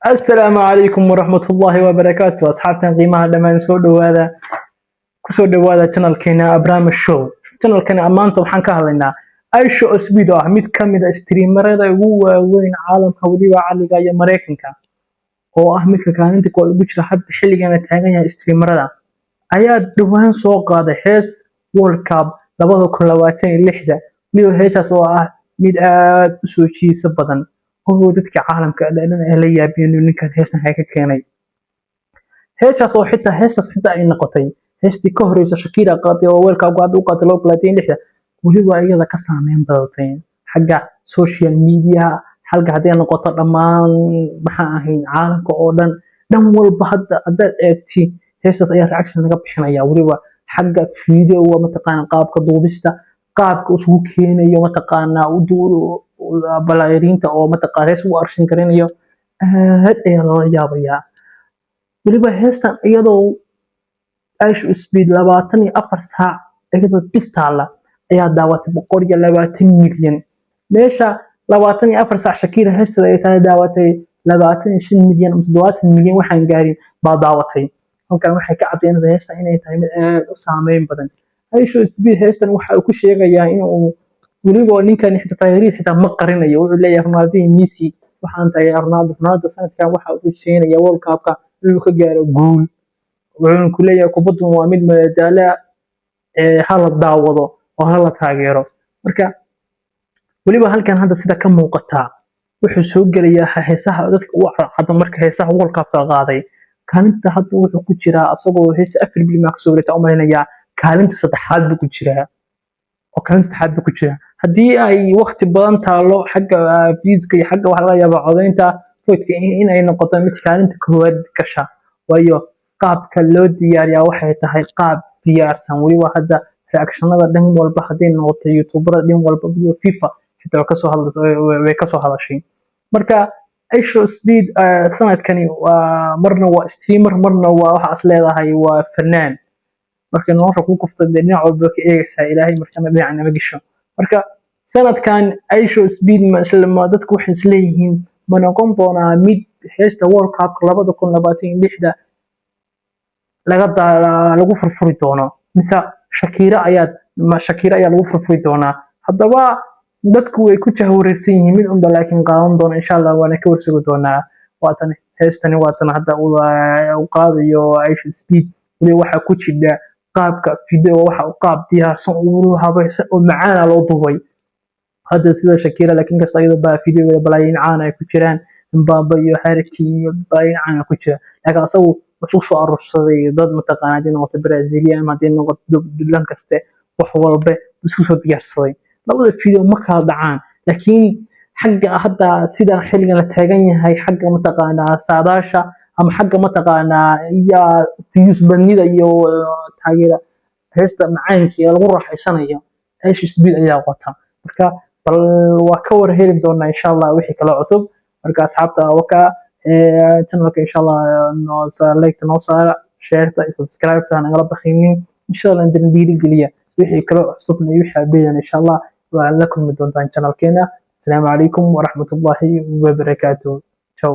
السلام عليكم ورحمة الله وبركاته أصحابنا قيمة لما نسولو هذا كسودو هذا channel كينا أبرام الشو channel كنا أمانته وحن كهلنا أي شو أسبيدو أحمد كميدا استريمر هذا هو وين عالم حولي وعلي جاي مريكن كان هو أحمد كان أنت كل بيش لحد حلي جانا تاني استريمر هذا أياد دوان سوق هذا حس وورلد كاب لبضو كل وقتين لحدة ميو هيك سواء ميد سوشي سبضن هو dadka caalamka dhan la yaabiyeen ninkan heestan hay ka keenay heeshaas oo xitaa ay noqotay heestii ka horeysa Shakira qaatay oo weelka ugu qaatay 2026 waliba iyada ka saameyn badatay xagga social media halka haday noqoto dhamaan waxa ahayn caalamka oo dhan walba hadda eegti heestaas ayaa reaction laga bixinaya waliba xagga video waa mataqaan qaabka duubista qaabka uu keenayo mataqaana balaarinta oo mataqareys u arshin karinayo aad ayaa loo yaabaya waliba heestan iyadoo aishu speed 24 saac iyadoo bistaala ayaa daawatay 120 milyan meesha 24 saac Shakira heestada ay tahay daawatay 25 milyan ama 70 milyan waxaan gaarin baa daawatay halkan waxay ka cadeynaysaa heestan inay tahay mid aad u saameyn badan aishu speed heestan waxa uu ku sheegayaa inuu waliba ninkan xitaa ma qarinayo wuxuu leeyahay Ronaldo Messi waxaan tahay Ronaldo sanadkan waxa uu sheegay World Cup-ka inuu ka gaaro gool wuxuu ku leeyahay kubaddu waa mid madadaalo hal daawado oo hal taageero marka waliba halkan hadda sida ka muuqata wuxuu soo galayaa heesaha dadka u cad marka heesaha World Cup-ka qaaday kaalinta hadda wuxuu ku jiraa asagoo heesa afar bil ma ka soo wareegtay umaynaya kaalinta saddexaad buu ku jiraa oo kaalinta saddexaad buu ku jiraa haddii ay waqti badan taalo xagga fiiska iyo xagga wax laga yaabo codeynta foodka in ay noqoto mid kaalinta koowaad gasha waayo qaabka loo diyaariyaa waxay tahay qaab diyaarsan waliba hadda reactionada dhan walba hadii noqoto youtuber dhan walba iyo FIFA xitaa ka soo hadashay marka Aisha Speed sanadkani waa marna waa streamer marna waa waxa as leedahay waa fanaan marka nolosha ku kuftay dhinac walba ka eegaysaa ilaahay markana dhinacna ma gasho marka sanadkan Aisha Speed ma dadku waxay isleeyihiin ma noqon doonaa mid heesta World Cup 2026 lagu furfuri doono mise Shakira ayaa lagu furfuri doonaa haddaba dadku way ku jahwareersan yihiin mid unba laakiin qaadan doona insha Allah waana ka warsugi doonaa waatan heestani waatan hadda uu qaadayo Aisha Speed waliba waxa ku jira qaabka video waxa uu qaab diyaarsan uu habaysan oo macaan loo duubay هذا سيدا شكيرا لكن قصة أيضا بقى فيديو بلايين عانا كتيران مبابا يحركي بلايين عانا كتيران لكن أصو وشوفوا الرصدي ضد متقاعدين وفي برازيليا ما دين نقط دلان كسته وحوال به بسوسو بيارصدي لو الفيديو ما كان دعان لكن حق حتى سيدا حلقة نتاقيني هاي حق متقاعدة ساداشا أم حق متقاعدة إيا فيوس بنيدا إيو تاقيدا هستا معانكي الغرة حيسانيا إيش سبيل إيا وقتها marka bal waa ka war heli doona insha Allah wixii kala cusub marka asxaabta waka channelka insha Allah like noo saara share ta subscribe ta nagala bakhimin insha Allah inta dhiiri galiya wixii kala cusub iyo wixii abeedan insha Allah waa la kulmi doontaan channelkeena assalamu alaykum wa rahmatullahi wa barakatuh ciao